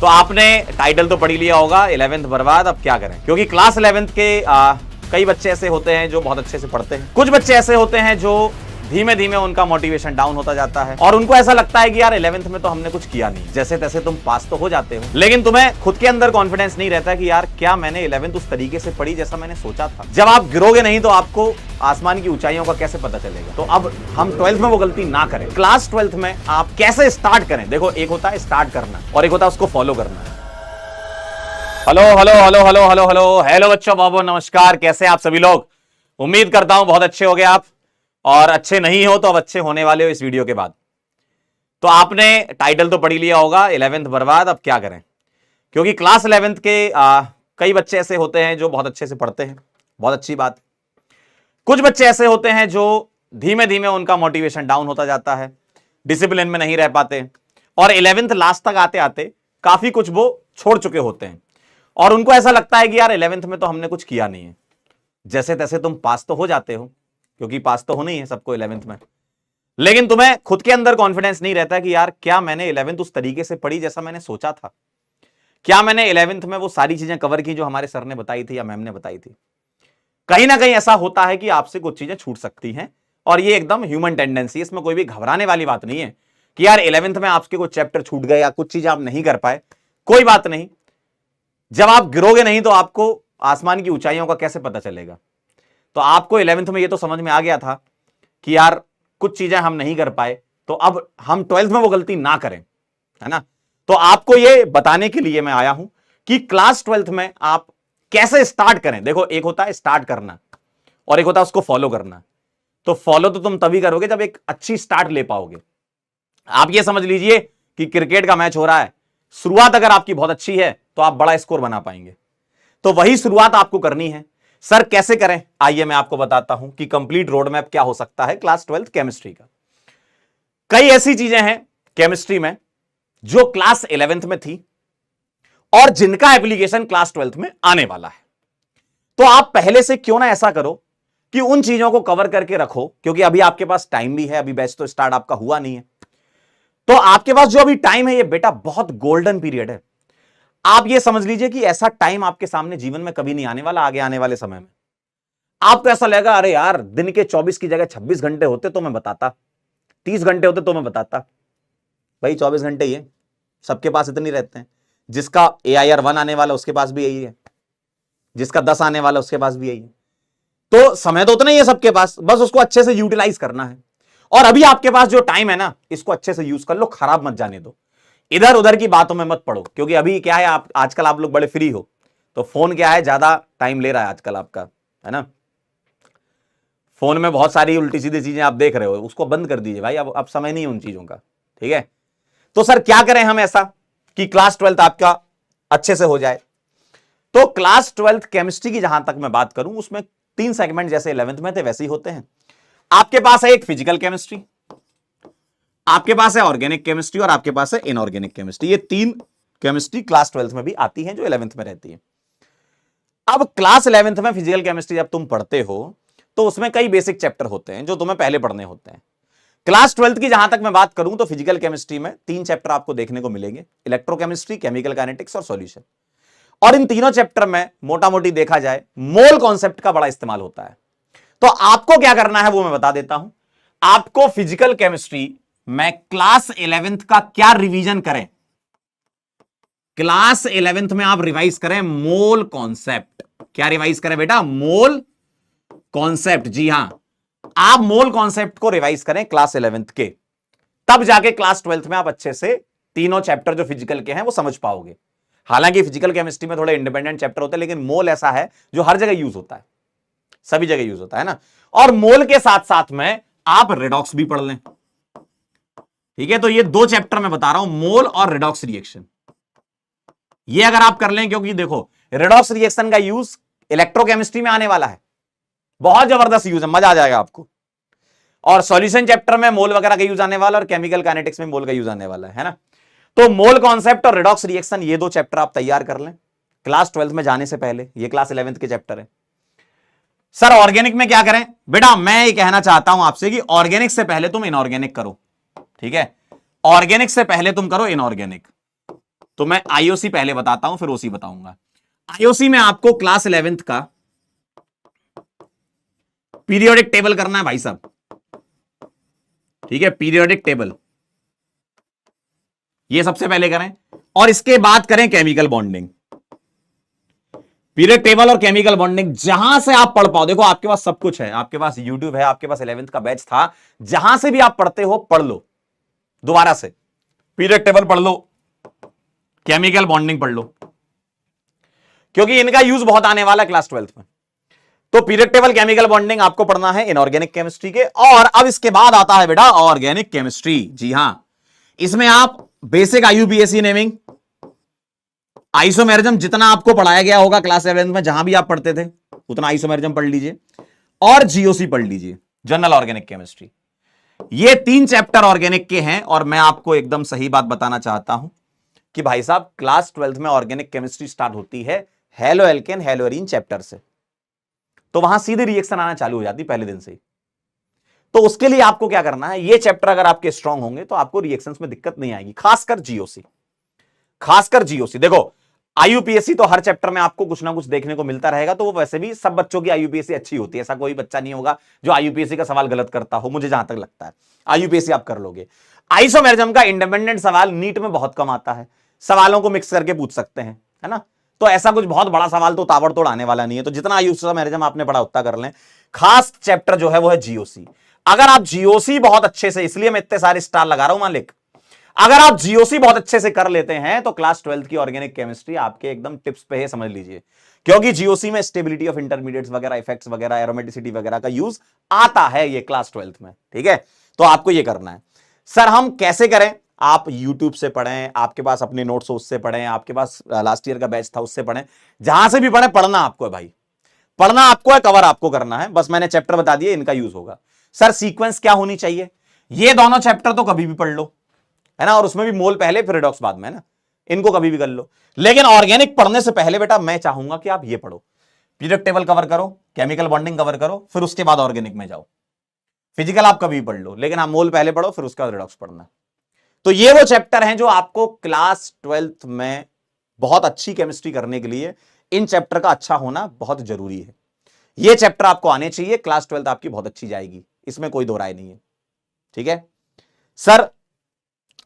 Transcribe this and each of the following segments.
तो आपने टाइटल तो पढ़ ही लिया होगा 11th बर्बाद अब क्या करें, क्योंकि क्लास 11th के कई बच्चे ऐसे होते हैं जो बहुत अच्छे से पढ़ते हैं, कुछ बच्चे ऐसे होते हैं जो धीमे धीमे उनका मोटिवेशन डाउन होता जाता है और उनको ऐसा लगता है कि यार 11th में तो हमने कुछ किया नहीं, जैसे तैसे तुम पास तो हो जाते हो, लेकिन तुम्हें खुद के अंदर कॉन्फिडेंस नहीं रहता कि यार क्या मैंने 11th उस तरीके से पढ़ी जैसा मैंने सोचा था। जब आप गिरोगे नहीं तो आपको आसमान की ऊंचाइयों का कैसे पता चलेगा। तो अब हम 12th में वो गलती ना करें। क्लास 12th में आप कैसे स्टार्ट करें, देखो एक होता है स्टार्ट करना और एक होता है उसको फॉलो करना। Hello hello hello hello hello hello hello बच्चों, बाबू नमस्कार, कैसे आप सभी लोग। उम्मीद करता हूं बहुत अच्छे हो गए आप, और अच्छे नहीं हो तो अब अच्छे होने वाले हो इस वीडियो के बाद। तो आपने टाइटल तो पढ़ ही लिया होगा 11th बर्बाद अब क्या करें, क्योंकि क्लास 11th के कई बच्चे ऐसे होते हैं जो बहुत अच्छे से पढ़ते हैं, बहुत अच्छी बात। कुछ बच्चे ऐसे होते हैं जो धीमे धीमे उनका मोटिवेशन डाउन होता जाता है, डिसिप्लिन में नहीं रह पाते और 11th लास्ट तक आते आते काफी कुछ वो छोड़ चुके होते हैं और उनको ऐसा लगता है कि यार 11th में तो हमने कुछ किया नहीं है, जैसे तैसे तुम पास तो हो जाते हो, क्योंकि पास तो होना ही है सबको 11th में, लेकिन तुम्हें खुद के अंदर कॉन्फिडेंस नहीं रहता कि यार क्या मैंने 11th उस तरीके से पढ़ी जैसा मैंने सोचा था, क्या मैंने 11th में वो सारी चीजें कवर की जो हमारे सर ने बताई थी या मैम ने बताई थी। कहीं ना कहीं ऐसा होता है कि आपसे कुछ चीजें छूट सकती हैं और ये एकदम ह्यूमन टेंडेंसी है, इसमें कोई भी घबराने वाली बात नहीं है कि यार 11th में आपके कुछ चैप्टर छूट गए या कुछ चीजें आप नहीं कर पाए, कोई बात नहीं। जब आप गिरोगे नहीं तो आपको आसमान की ऊंचाइयों का कैसे पता चलेगा। तो आपको 11th में ये तो समझ में आ गया था कि यार कुछ चीजें हम नहीं कर पाए, तो अब हम 12th में वो गलती ना करें, है ना। तो आपको ये बताने के लिए मैं आया हूं कि क्लास 12th में आप कैसे स्टार्ट करें। देखो एक होता है स्टार्ट करना और एक होता है उसको फॉलो करना। तो फॉलो तो तुम तभी करोगे जब एक अच्छी स्टार्ट ले पाओगे। आप ये समझ लीजिए कि क्रिकेट का मैच हो रहा है, शुरुआत अगर आपकी बहुत अच्छी है तो आप बड़ा स्कोर बना पाएंगे, तो वही शुरुआत आपको करनी है। सर कैसे करें, आइए मैं आपको बताता हूं कि कंप्लीट रोड मैप क्या हो सकता है क्लास 12th केमिस्ट्री का। कई ऐसी चीजें हैं केमिस्ट्री में जो क्लास 11th में थी और जिनका एप्लीकेशन क्लास 12th में आने वाला है। तो आप पहले से क्यों ना ऐसा करो कि उन चीजों को कवर करके रखो, क्योंकि अभी आपके पास टाइम भी है, अभी बैच तो स्टार्ट आपका हुआ नहीं है। तो आपके पास जो अभी टाइम है ये बेटा बहुत गोल्डन पीरियड है। आप ये समझ लीजिए कि ऐसा टाइम आपके सामने जीवन में कभी नहीं आने वाला, आगे आने वाले समय में। आपको ऐसा लगेगा अरे यार दिन के 24 की जगह 26 घंटे होते तो मैं बताता, 30 घंटे होते तो मैं बताता। भाई 24 घंटे ही है, सबके पास इतने रहते हैं। जिसका AIR 1 आने वाला उसके पास भी यही है, जिसका 10 आने वाला उसके पास भी यही है। तो समय तो उतना ही है सबके पास, बस उसको अच्छे से यूटिलाइज करना है। और अभी आपके पास जो टाइम है ना, इसको अच्छे से यूज कर लो, खराब मत जाने दो, इधर उधर की बातों में मत पड़ो। क्योंकि अभी क्या है, आप आजकल आप लोग बड़े फ्री हो, तो फोन क्या है ज्यादा टाइम ले रहा है आजकल आपका, है ना। फोन में बहुत सारी उल्टी सीधी चीजें आप देख रहे हो, उसको बंद कर दीजिए भाई, अब समय नहीं है उन चीजों का, ठीक है। तो सर क्या करें हम ऐसा कि क्लास 12th आपका अच्छे से हो जाए। तो क्लास 12th केमिस्ट्री की जहां तक मैं बात करूं, उसमें 3 सेगमेंट जैसे 11th में थे वैसे ही होते हैं। आपके पास है एक फिजिकल केमिस्ट्री, आपके पास है ऑर्गेनिक केमिस्ट्री और आपके पास है इनऑर्गेनिक केमिस्ट्री। ये 3 केमिस्ट्री क्लास 12th में भी आती है जो 11th में रहती है। अब क्लास 11th में फिजिकल केमिस्ट्री जब तुम पढ़ते हो तो उसमें कई बेसिक चैप्टर होते हैं जो तुम्हें पहले पढ़ने होते हैं। क्लास 12th की जहां तक मैं बात करूं तो फिजिकल केमिस्ट्री में 3 चैप्टर आपको देखने को मिलेंगे, इलेक्ट्रोकेमिस्ट्री, केमिकल काइनेटिक्स और सॉल्यूशन। और इन तीनों चैप्टर में मोटा मोटी देखा जाए मोल कॉन्सेप्ट का बड़ा इस्तेमाल होता है। तो आपको क्या करना है वो मैं बता देता हूं। आपको फिजिकल केमिस्ट्री में क्लास 11th का क्या रिवीजन करें, क्लास 11th में आप रिवाइज करें मोल कॉन्सेप्ट। क्या रिवाइज करें बेटा, मोल कॉन्सेप्ट। जी हां, आप मोल कॉन्सेप्ट को रिवाइज करें क्लास 11th के, तब जाके क्लास 12th में आप अच्छे से तीनों चैप्टर जो फिजिकल के हैं वो समझ पाओगे। हालांकि फिजिकल केमिस्ट्री में थोड़े इंडिपेंडेंट चैप्टर होते हैं, लेकिन मोल ऐसा है जो हर जगह यूज होता है, सभी जगह यूज होता है ना। और मोल के साथ साथ में आप रेडॉक्स भी पढ़ लें, ठीक है। तो ये 2 चैप्टर मैं बता रहा हूं, मोल और रेडॉक्स रिएक्शन, ये अगर आप कर लें, क्योंकि देखो रेडॉक्स रिएक्शन का यूज इलेक्ट्रोकेमिस्ट्री में आने वाला है, बहुत जबरदस्त यूज है, मजा आ जाएगा आपको। और सॉल्यूशन चैप्टर में मोल वगैरह का यूज आने वाला और केमिकल काइनेटिक्स में मोल का यूज आने वाला है ना। तो मोल कॉन्सेप्ट और रेडॉक्स रिएक्शन ये 2 चैप्टर आप तैयार कर लें क्लास 12th में जाने से पहले। ये क्लास 11th के चैप्टर है। सर ऑर्गेनिक में क्या करें, बेटा मैं ये कहना चाहता हूं आपसे कि ऑर्गेनिक से पहले तुम इनऑर्गेनिक करो, ठीक है। ऑर्गेनिक से पहले तुम करो इनऑर्गेनिक, तो मैं आईओसी पहले बताता हूं, फिर ओसी बताऊंगा। आईओसी में आपको क्लास 11th का पीरियोडिक टेबल करना है भाई साहब, ठीक है, पीरियोडिक टेबल ये सबसे पहले करें, और इसके बाद करें केमिकल बॉन्डिंग। पीरियड टेबल और केमिकल बॉन्डिंग जहां से आप पढ़ पाओ, देखो आपके पास सब कुछ है, आपके पास यूट्यूब है, आपके पास 11th का बैच था, जहां से भी आप पढ़ते हो पढ़ लो, दोबारा से पीरियड टेबल पढ़ लो, केमिकल बॉन्डिंग पढ़ लो, क्योंकि इनका यूज बहुत आने वाला है क्लास 12th में। तो पीरियड टेबल केमिकल बॉन्डिंग आपको पढ़ना है इनऑर्गेनिक केमिस्ट्री के। और अब इसके बाद आता है बेटा ऑर्गेनिक केमिस्ट्री। जी हां, इसमें आप बेसिक आईयूपीएसी नेमिंग, आइसोमेरिज्म जितना आपको पढ़ाया गया होगा क्लास 11th में, जहां भी आप पढ़ते थे उतना आइसोमेरिज्म पढ़ लीजिए, और जीओसी पढ़ लीजिए, जनरल ऑर्गेनिक केमिस्ट्री। ये 3 चैप्टर ऑर्गेनिक के हैं। और मैं आपको एकदम सही बात बताना चाहता हूं कि भाई साहब क्लास 12th में ऑर्गेनिक केमिस्ट्री स्टार्ट होती है हेलो एल्केन हेलोरीन चैप्टर से, तो वहां सीधे रिएक्शन आना चालू हो जाती पहले दिन से ही। तो उसके लिए आपको क्या करना है, ये चैप्टर अगर आपके स्ट्रांग होंगे तो आपको रिएक्शंस में दिक्कत नहीं आएगी, खासकर जीओसी। खासकर जीओसी देखो, आईयूपीएससी तो हर चैप्टर में आपको कुछ ना कुछ देखने को मिलता रहेगा, तो वो वैसे भी सब बच्चों की आईयूपीएससी अच्छी होती है, ऐसा कोई बच्चा नहीं होगा जो आईयूपीएससी का सवाल गलत करता हो, मुझे जहां तक लगता है आईयूपीएससी आप कर लोगे। आइसोमेरिज्म का इंडिपेंडेंट सवाल नीट में बहुत कम आता है, सवालों को मिक्स करके पूछ सकते हैं, है ना, तो ऐसा कुछ बहुत बड़ा सवाल तो ताबड़तोड़ आने वाला नहीं है, तो जितना आइसोमेरिज्म आपने पढ़ा उतना कर लें। खास चैप्टर जो है वो है जीओसी। अगर आप जीओसी बहुत अच्छे से, इसलिए मैं इतने सारे स्टार लगा रहा हूं मालिक, अगर आप जीओसी बहुत अच्छे से कर लेते हैं तो क्लास 12th की ऑर्गेनिक केमिस्ट्री आपके एकदम टिप्स पे है, समझ लीजिए, क्योंकि जीओसी में स्टेबिलिटी ऑफ इंटरमीडिएट्स वगैरह, इफेक्ट्स वगैरह, एरोमेटिसिटी वगैरह का यूज आता है ये क्लास 12th में, ठीक है। तो आपको ये करना है। सर हम कैसे करें, आप यूट्यूब से पढ़ें, आपके पास अपने नोट्स उससे पढ़ें, आपके पास लास्ट ईयर का बैच था उससे पढ़ें, जहां से भी पढ़ें, पढ़ना आपको है भाई, पढ़ना आपको है, कवर आपको करना है, बस मैंने चैप्टर बता दिए, इनका यूज होगा। सर सीक्वेंस क्या होनी चाहिए, ये दोनों चैप्टर तो कभी भी पढ़ लो, है ना, और उसमें भी मोल पहले फिर रिडॉक्स बाद में, है ना, इनको कभी भी कर लो। लेकिन ऑर्गेनिक पढ़ने से पहले बेटा मैं चाहूंगा कि आप ये पढ़ो, पीरियड टेबल कवर करो, केमिकल बॉन्डिंग कवर करो, फिर उसके बाद ऑर्गेनिक में जाओ। फिजिकल आप कभी भी पढ़ लो, लेकिन आप मोल पहले पढ़ो, फिर उसके बाद रिडॉक्स पढ़ना। तो ये वो चैप्टर हैं जो आपको क्लास 12th में बहुत अच्छी केमिस्ट्री करने के लिए इन चैप्टर का अच्छा होना बहुत जरूरी है। ये चैप्टर आपको आने चाहिए, क्लास 12th आपकी बहुत अच्छी जाएगी, इसमें कोई दो राय नहीं है, ठीक है। सर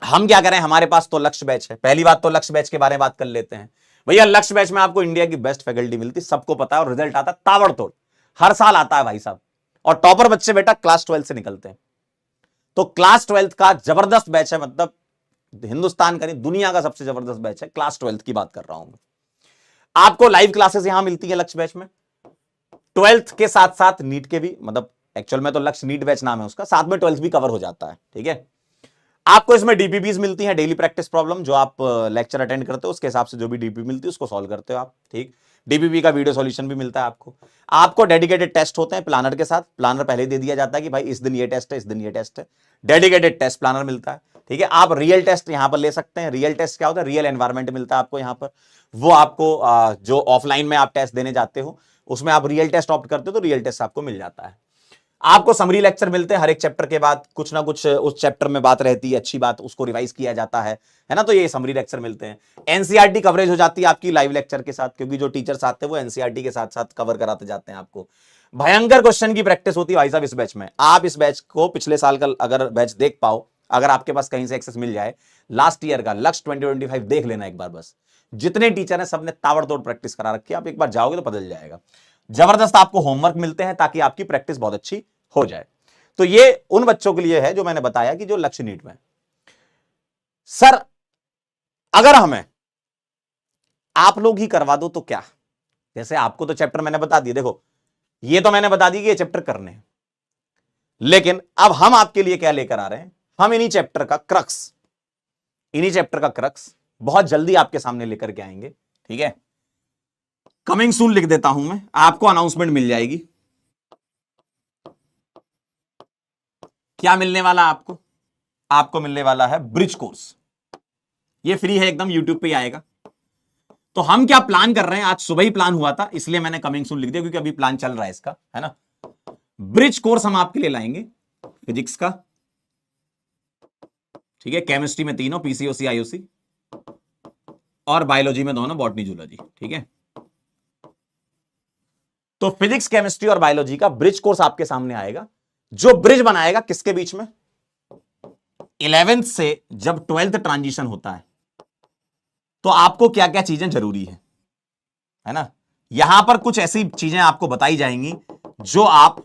हम क्या करें, हमारे पास तो लक्ष्य बैच है। पहली बात तो लक्ष्य बैच के बारे में बात कर लेते हैं। भैया लक्ष्य बैच में आपको इंडिया की बेस्ट फैकल्टी मिलती, सबको पता है, और रिजल्ट आता है ताबड़तोड़, हर साल आता है भाई साहब, और टॉपर बच्चे बेटा क्लास 12 से निकलते हैं। तो क्लास 12 का जबरदस्त बैच है, मतलब हिंदुस्तान का नहीं दुनिया का सबसे जबरदस्त बैच है, क्लास 12 की बात कर रहा हूं मैं। आपको लाइव क्लासेस यहां मिलती है लक्ष्य बैच में, 12th के साथ साथ नीट के भी, मतलब एक्चुअल में तो लक्ष्य नीट बैच नाम है उसका, साथ में 12th भी कवर हो जाता है, ठीक है। आपको इसमें डीपीपीज मिलती हैं, डेली प्रैक्टिस प्रॉब्लम, जो आप लेक्चर अटेंड करते हो उसके हिसाब से जो भी डीपी मिलती है उसको सॉल्व करते हो आप, ठीक। डीपीपी का वीडियो सॉल्यूशन भी मिलता है आपको। आपको डेडिकेटेड टेस्ट होते हैं प्लानर के साथ, प्लानर पहले दे दिया जाता है कि भाई इस दिन ये टेस्ट है, इस दिन ये टेस्ट है, डेडिकेटेड टेस्ट प्लानर मिलता है, ठीक है। आप रियल टेस्ट यहां पर ले सकते हैं। रियल टेस्ट क्या होता है, रियल एनवायरमेंट मिलता है आपको यहां पर, वो आपको जो ऑफलाइन में आप टेस्ट देने जाते हो उसमें आप रियल टेस्ट ऑप्ट करते हो तो रियल टेस्ट आपको मिल जाता है। आपको समरी लेक्चर मिलते हैं, हर एक चैप्टर के बाद कुछ ना कुछ उस चैप्टर में बात रहती है, अच्छी बात, उसको रिवाइज किया जाता है ना, तो ये समरी लेक्चर मिलते हैं। एनसीईआरटी कवरेज हो जाती है आपकी लाइव लेक्चर के साथ, क्योंकि जो टीचर्स आते हैं वो एनसीईआरटी के साथ साथ कवर कराते जाते हैं आपको। भयंकर क्वेश्चन की प्रैक्टिस होती है भाई साहब इस बैच में। आप इस बैच को पिछले साल का अगर बैच देख पाओ, अगर आपके पास कहीं से एक्सेस मिल जाए, लास्ट ईयर का लक्ष्य 2025 देख लेना एक बार बस, जितने टीचर हैं सबने ताबड़तोड़ प्रैक्टिस करा रखी है, आप एक बार जाओगे तो बदल जाएगा। जबरदस्त आपको होमवर्क मिलते हैं ताकि आपकी प्रैक्टिस बहुत अच्छी हो जाए। तो ये उन बच्चों के लिए है जो मैंने बताया कि जो लक्ष्य नीट में। सर अगर हमें आप लोग ही करवा दो तो क्या, जैसे आपको तो चैप्टर मैंने बता दिए, देखो ये तो मैंने बता दी कि ये चैप्टर करने हैं, लेकिन अब हम आपके लिए क्या लेकर आ रहे हैं, हम इन्हीं चैप्टर का क्रक्स बहुत जल्दी आपके सामने लेकर के आएंगे, ठीक है। कमिंग सून लिख देता हूं मैं, आपको अनाउंसमेंट मिल जाएगी। क्या मिलने वाला आपको, आपको मिलने वाला है ब्रिज कोर्स, ये फ्री है एकदम, यूट्यूब पे ही आएगा। तो हम क्या प्लान कर रहे हैं, आज सुबह ही प्लान हुआ था इसलिए मैंने कमिंग सून लिख दिया, क्योंकि अभी प्लान चल रहा है इसका, है ना। ब्रिज कोर्स हम आपके लिए लाएंगे, फिजिक्स का, ठीक है, केमिस्ट्री में तीनों, पीसीओसी, आईओसी, और बायोलॉजी में दोनों बॉटनी जूलॉजी, ठीक है। तो फिजिक्स केमिस्ट्री और बायोलॉजी का ब्रिज कोर्स आपके सामने आएगा, जो ब्रिज बनाएगा किसके बीच में, 11th से जब 12th ट्रांजिशन होता है तो आपको क्या क्या चीजें जरूरी है ना। यहां पर कुछ ऐसी चीजें आपको बताई जाएंगी जो आप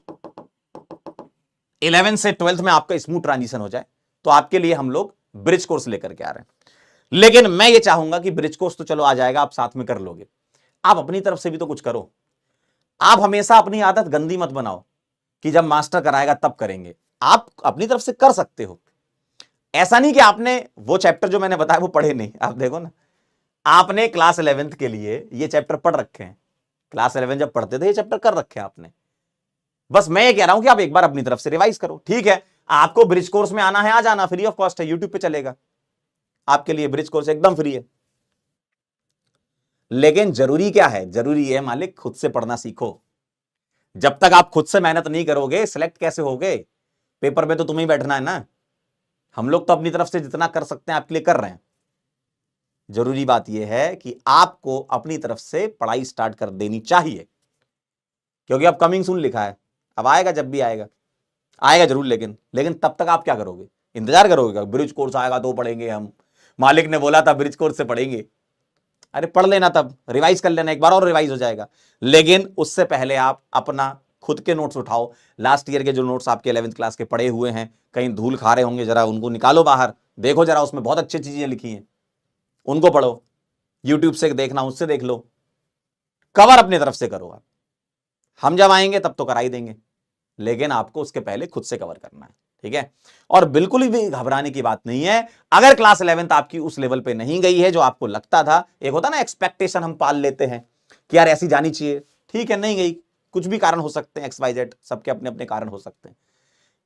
11th से 12th में आपका स्मूथ ट्रांजिशन हो जाए, तो आपके लिए हम लोग ब्रिज कोर्स लेकर के आ रहे हैं। लेकिन मैं ये चाहूंगा कि ब्रिज कोर्स तो चलो आ जाएगा, आप साथ में कर लोगे, आप अपनी तरफ से भी तो कुछ करो। आप हमेशा अपनी आदत गंदी मत बनाओ कि जब मास्टर कराएगा तब करेंगे, आप अपनी तरफ से कर सकते हो। ऐसा नहीं कि आपने वो चैप्टर जो मैंने बताया वो पढ़े नहीं, आप देखो ना, आपने क्लास 11th के लिए ये चैप्टर पढ़ रखे हैं, क्लास 11 जब पढ़ते थे ये चैप्टर कर रखे हैं आपने। बस मैं ये कह रहा हूं कि आप एक बार अपनी तरफ से रिवाइज करो, ठीक है। आपको ब्रिज कोर्स में आना है, आ जाना, फ्री ऑफ कॉस्ट है, यूट्यूब पे चलेगा आपके लिए, ब्रिज कोर्स एकदम फ्री है। लेकिन जरूरी क्या है, जरूरी है मालिक खुद से पढ़ना सीखो। जब तक आप खुद से मेहनत नहीं करोगे सिलेक्ट कैसे होगे, पेपर में तो तुम्हें ही बैठना है ना। हम लोग तो अपनी तरफ से जितना कर सकते हैं आपके लिए कर रहे हैं। जरूरी बात यह है कि आपको अपनी तरफ से पढ़ाई स्टार्ट कर देनी चाहिए, क्योंकि अब कमिंग सून लिखा है, अब आएगा, जब भी आएगा आएगा जरूर। लेकिन तब तक आप क्या करोगे, इंतजार करोगे ब्रिज कोर्स आएगा तो पढ़ेंगे हम, मालिक ने बोला था ब्रिज कोर्स से पढ़ेंगे। अरे पढ़ लेना, तब रिवाइज कर लेना, एक बार और रिवाइज हो जाएगा। लेकिन उससे पहले आप अपना खुद के नोट्स उठाओ, लास्ट ईयर के जो नोट्स आपके 11th क्लास के पढ़े हुए हैं, कहीं धूल खा रहे होंगे, जरा उनको निकालो बाहर, देखो जरा, उसमें बहुत अच्छी चीजें लिखी हैं, उनको पढ़ो। यूट्यूब से देखना, उससे देख लो, कवर अपनी तरफ से करो। आप हम जब आएंगे तब तो करा ही देंगे, लेकिन आपको उसके पहले खुद से कवर करना है, ठीक है। और बिल्कुल भी घबराने की बात नहीं है। अगर क्लास 11th आपकी उस लेवल पे नहीं गई है जो आपको लगता था, एक होता ना एक्सपेक्टेशन हम पाल लेते हैं कि यार ऐसी जानी चाहिए, ठीक है, नहीं गई, कुछ भी कारण हो सकते हैं, XYZ, सबके अपने अपने कारण हो सकते हैं।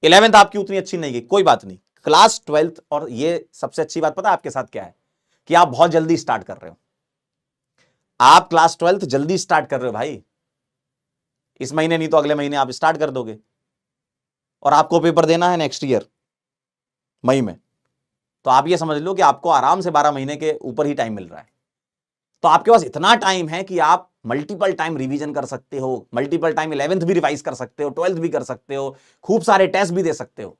11th आपकी उतनी अच्छी नहीं गई, कोई बात नहीं, क्लास 12th, और ये सबसे अच्छी बात पता है आपके साथ क्या है, कि आप बहुत जल्दी स्टार्ट कर रहे हो। आप क्लास 12th जल्दी स्टार्ट कर रहे हो भाई, इस महीने नहीं तो अगले महीने आप स्टार्ट कर दोगे, और आपको पेपर देना है नेक्स्ट ईयर मई में, तो आप ये समझ लो कि आपको आराम से 12 महीने के ऊपर ही टाइम मिल रहा है। तो आपके पास इतना टाइम है कि आप मल्टीपल टाइम रिवीजन कर सकते हो, मल्टीपल टाइम 11th भी रिवाइज कर सकते हो, 12th भी कर सकते हो, खूब सारे टेस्ट भी दे सकते हो।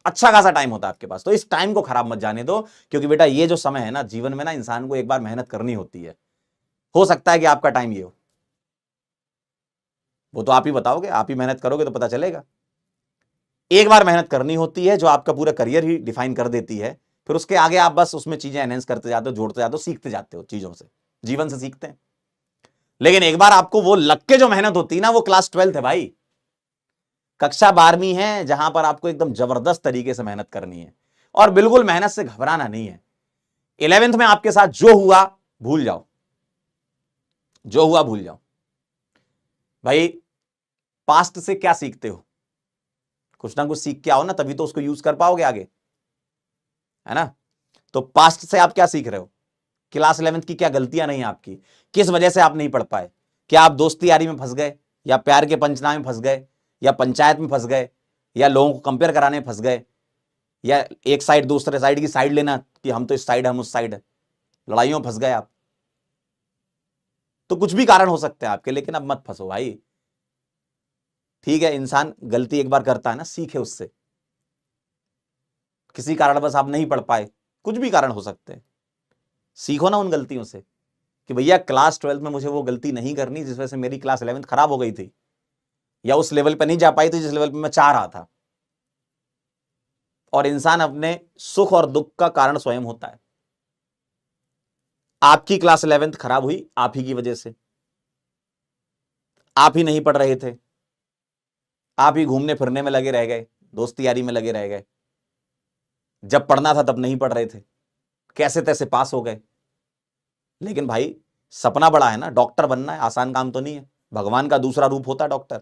अच्छा खासा टाइम होता है आपके पास, तो इस टाइम को खराब मत जाने दो, क्योंकि बेटा ये जो समय है ना जीवन में ना, इंसान को एक बार मेहनत करनी होती है। हो सकता है कि आपका टाइम ये हो, वो तो आप ही बताओगे, आप ही मेहनत करोगे तो पता चलेगा। एक बार मेहनत करनी होती है जो आपका पूरा करियर ही डिफाइन कर देती है, फिर उसके आगे आप बस उसमें चीजें एनहेंस करते जाते हो, जोड़ते जाते हो, सीखते जाते हो, चीजों से, जीवन से सीखते हैं। लेकिन एक बार आपको वो लग के जो मेहनत होती है ना, वो क्लास 12th है भाई, कक्षा 12वीं है, जहां पर आपको एकदम जबरदस्त तरीके से मेहनत करनी है, और बिल्कुल मेहनत से घबराना नहीं है। 11th में आपके साथ जो हुआ भूल जाओ, जो हुआ भूल जाओ भाई। पास्ट से क्या सीखते हो, कुछ ना कुछ सीख के आओ ना, तभी तो उसको यूज कर पाओगे आगे, है ना। तो पास्ट से आप क्या सीख रहे हो, क्लास 11th की क्या गलतियां नहीं आपकी, किस वजह से आप नहीं पढ़ पाए, क्या आप दोस्ती यारी में फंस गए, या प्यार के पंचनामे में फंस गए, या पंचायत में फंस गए, या लोगों को कंपेयर कराने में फंस गए, या एक साइड दूसरे साइड की साइड लेना कि हम तो इस साइड हम उस साइड है, लड़ाइयों में फंस गए आप। तो कुछ भी कारण हो सकते हैं आपके, लेकिन अब मत फंसो भाई, ठीक है। इंसान गलती एक बार करता है ना, सीखे उससे। किसी कारण बस आप नहीं पढ़ पाए, कुछ भी कारण हो सकते हैं, सीखो ना उन गलतियों से, कि भैया क्लास 12th में मुझे वो गलती नहीं करनी जिस वजह से मेरी क्लास 11th खराब हो गई थी, या उस लेवल पे नहीं जा पाई थी जिस लेवल पे मैं चाह रहा था। और इंसान अपने सुख और दुख का कारण स्वयं होता है। आपकी क्लास 11th खराब हुई आप ही की वजह से, आप ही नहीं पढ़ रहे थे, आप ही घूमने फिरने में लगे रह गए, दोस्ती यारी में लगे रह गए, जब पढ़ना था तब नहीं पढ़ रहे थे, कैसे तैसे पास हो गए। लेकिन भाई सपना बड़ा है ना, डॉक्टर बनना है, आसान काम तो नहीं है, भगवान का दूसरा रूप होता है डॉक्टर,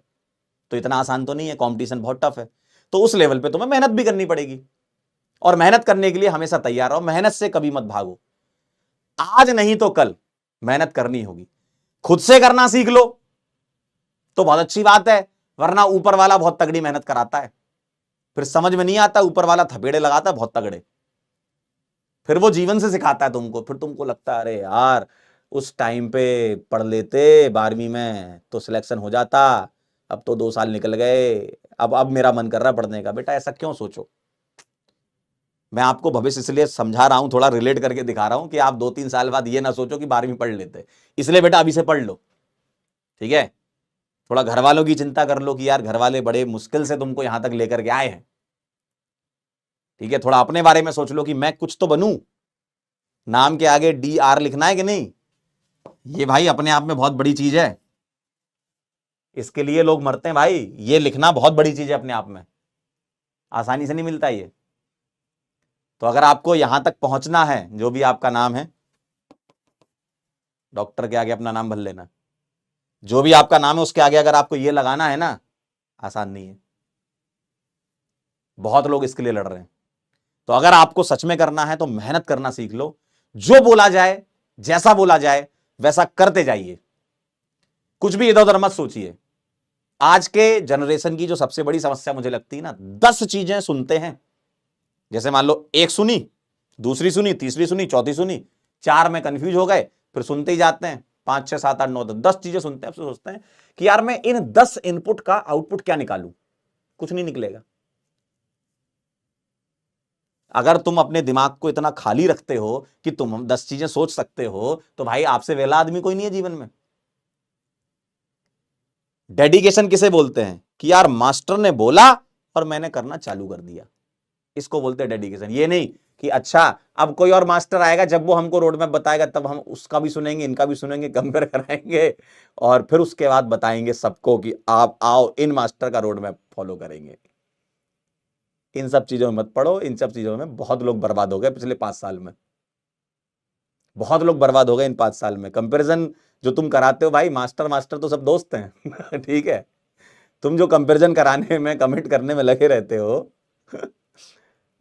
तो इतना आसान तो नहीं है, कंपटीशन बहुत टफ है। तो उस लेवल पे तुम्हें मेहनत भी करनी पड़ेगी, और मेहनत करने के लिए हमेशा तैयार रहो, मेहनत से कभी मत भागो। आज नहीं तो कल मेहनत करनी होगी, खुद से करना सीख लो तो बहुत अच्छी बात है, वरना ऊपर वाला बहुत तगड़ी मेहनत कराता है, फिर समझ में नहीं आता, ऊपर वाला थपेड़े लगाता है बहुत तगड़े। फिर वो जीवन से सिखाता है तुमको, फिर तुमको लगता है अरे यार उस टाइम पे पढ़ लेते 12वीं में तो सिलेक्शन हो जाता, अब तो 2 साल निकल गए, अब मेरा मन कर रहा है पढ़ने का। बेटा ऐसा क्यों सोचो, मैं आपको भविष्य इसलिए समझा रहा हूं, थोड़ा रिलेट करके दिखा रहा हूं कि आप 2-3 साल बाद ये ना सोचो कि 12वीं पढ़ लेते, इसलिए बेटा अभी से पढ़ लो, ठीक है। थोड़ा घर वालों की चिंता कर लो कि यार घर वाले बड़े मुश्किल से तुमको यहां तक लेकर के आए हैं, ठीक है। थोड़ा अपने बारे में सोच लो कि मैं कुछ तो बनूं, नाम के आगे DR लिखना है कि नहीं, ये भाई अपने आप में बहुत बड़ी चीज है, इसके लिए लोग मरते हैं भाई, ये लिखना बहुत बड़ी चीज है अपने आप में, आसानी से नहीं मिलता ये। तो अगर आपको यहां तक पहुंचना है, जो भी आपका नाम है, डॉक्टर के आगे अपना नाम भर लेना, जो भी आपका नाम है उसके आगे अगर आपको ये लगाना है ना, आसान नहीं है, बहुत लोग इसके लिए लड़ रहे हैं। तो अगर आपको सच में करना है तो मेहनत करना सीख लो, जो बोला जाए, जैसा बोला जाए वैसा करते जाइए, कुछ भी इधर उधर मत सोचिए। आज के जनरेशन की जो सबसे बड़ी समस्या मुझे लगती है ना, 10 चीजें सुनते हैं, जैसे मान लो एक सुनी, दूसरी सुनी, तीसरी सुनी, चौथी सुनी, 4 में कंफ्यूज हो गए, फिर सुनते ही जाते हैं 5, 6, 7, 8, 9, 10 चीजें सुनते हैं, अब सोचते हैं कि यार मैं इन 10 इनपुट का आउटपुट क्या निकालूं, कुछ नहीं निकलेगा। अगर तुम अपने दिमाग को इतना खाली रखते हो कि तुम 10 चीजें सोच सकते हो, तो भाई आपसे वेला आदमी कोई नहीं है जीवन में। डेडिकेशन किसे बोलते हैं कि यार मास्टर ने बोला और मैंने करना चालू कर दिया, इसको बोलते हैं डेडिकेशन। ये नहीं कि अच्छा अब कोई और मास्टर आएगा, जब वो हमको रोड मैप बताएगा तब हम उसका भी सुनेंगे, इनका भी सुनेंगे, कंपेयर कराएंगे और फिर उसके बाद बताएंगे सबको कि आप आओ इन मास्टर का रोड मैप फॉलो करेंगे। इन सब चीजों में मत पड़ो, इन सब चीजों में बहुत लोग बर्बाद हो गए पिछले 5 साल में, बहुत लोग बर्बाद हो गए इन 5 साल में। कंपैरिजन जो तुम कराते हो भाई, मास्टर मास्टर तो सब दोस्त हैं ठीक है, तुम जो कंपैरिजन कराने में, कमेंट करने में लगे रहते हो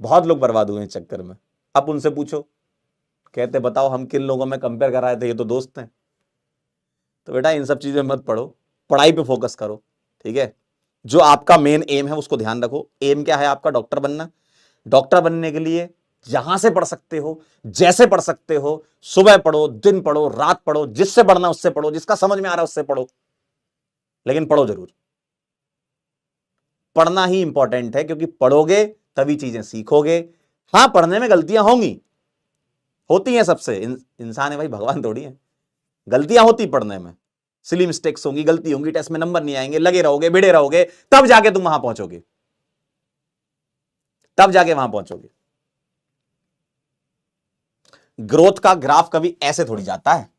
बहुत लोग बर्बाद हुए इस चक्कर में। अब उनसे पूछो, कहते बताओ हम किन लोगों में कंपेयर कराए थे, ये तो दोस्त हैं। तो बेटा इन सब चीजें मत पढ़ो, पढ़ाई पे फोकस करो, ठीक है। जो आपका मेन एम है उसको ध्यान रखो। एम क्या है आपका? डॉक्टर बनना। डॉक्टर बनने के लिए जहां से पढ़ सकते हो, जैसे पढ़ सकते हो, सुबह पढ़ो, दिन पढ़ो, रात पढ़ो, जिससे पढ़ना उससे पढ़ो, जिसका समझ में आ रहा है उससे पढ़ो, लेकिन पढ़ो जरूर। पढ़ना ही इंपॉर्टेंट है, क्योंकि पढ़ोगे तभी चीजें सीखोगे। हां पढ़ने में गलतियां होंगी, होती हैं सबसे, इंसान है भाई, भगवान थोड़ी है। गलतियां होती पढ़ने में, सिली मिस्टेक्स होंगी, गलती होंगी, टेस्ट में नंबर नहीं आएंगे, लगे रहोगे, भिड़े रहोगे, तब जाके तुम वहां पहुंचोगे, तब जाके वहां पहुंचोगे। ग्रोथ का ग्राफ कभी ऐसे थोड़ी जाता है,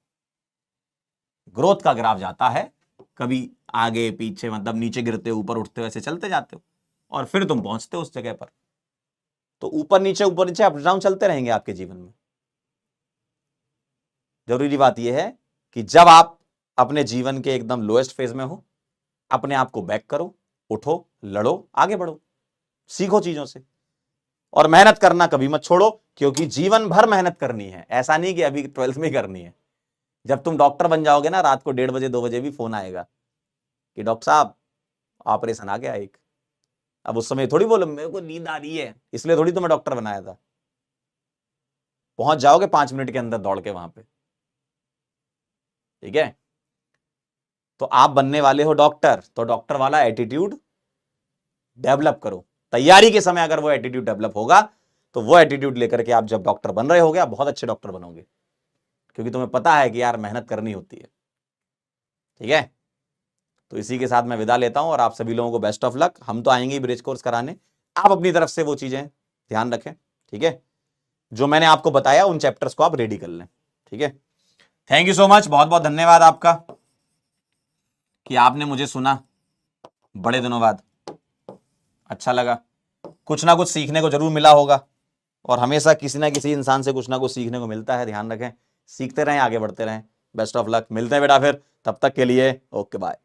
ग्रोथ का ग्राफ जाता है कभी आगे पीछे, मतलब नीचे गिरते हो ऊपर उठते हो, ऐसे चलते जाते हो और फिर तुम पहुंचते हो उस जगह पर। तो ऊपर नीचे अप डाउन चलते रहेंगे आपके जीवन में। जरूरी बात यह है कि जब आप अपने जीवन के एकदम लोएस्ट फेज में हो, अपने आप को बैक करो, उठो, लड़ो, आगे बढ़ो, सीखो चीजों से, और मेहनत करना कभी मत छोड़ो, क्योंकि जीवन भर मेहनत करनी है। ऐसा नहीं कि अभी 12th में करनी है। जब तुम डॉक्टर बन जाओगे ना, रात को 1:30 बजे 2 बजे भी फोन आएगा कि डॉक्टर साहब ऑपरेशन आ गया एक। अब उस समय थोड़ी बोलो मेरे को नींद आ रही है, इसलिए थोड़ी तुम्हें डॉक्टर बनाया था। पहुंच जाओगे 5 मिनट के अंदर दौड़ के वहां पे, ठीक है। तो आप बनने वाले हो डॉक्टर, तो डॉक्टर वाला एटीट्यूड डेवलप करो। तैयारी के समय अगर वो एटीट्यूड डेवलप होगा, तो वो एटीट्यूड लेकर के आप जब डॉक्टर बन रहे होगे, आप बहुत अच्छे डॉक्टर बनोगे, क्योंकि तुम्हें पता है कि यार मेहनत करनी होती है, ठीक है। तो इसी के साथ मैं विदा लेता हूं और आप सभी लोगों को बेस्ट ऑफ लक। हम तो आएंगे ब्रिज कोर्स कराने, आप अपनी तरफ से वो चीजें ध्यान रखें, ठीक है। जो मैंने आपको बताया उन चैप्टर्स को आप रेडी कर लें, ठीक है। थैंक यू सो मच, बहुत बहुत धन्यवाद आपका कि आपने मुझे सुना बड़े दिनों बाद। अच्छा लगा, कुछ ना कुछ सीखने को जरूर मिला होगा, और हमेशा किसी ना किसी इंसान से कुछ ना कुछ सीखने को मिलता है। ध्यान रखें, सीखते रहें, आगे बढ़ते रहें। बेस्ट ऑफ लक, मिलते हैं बेटा फिर, तब तक के लिए ओके बाय।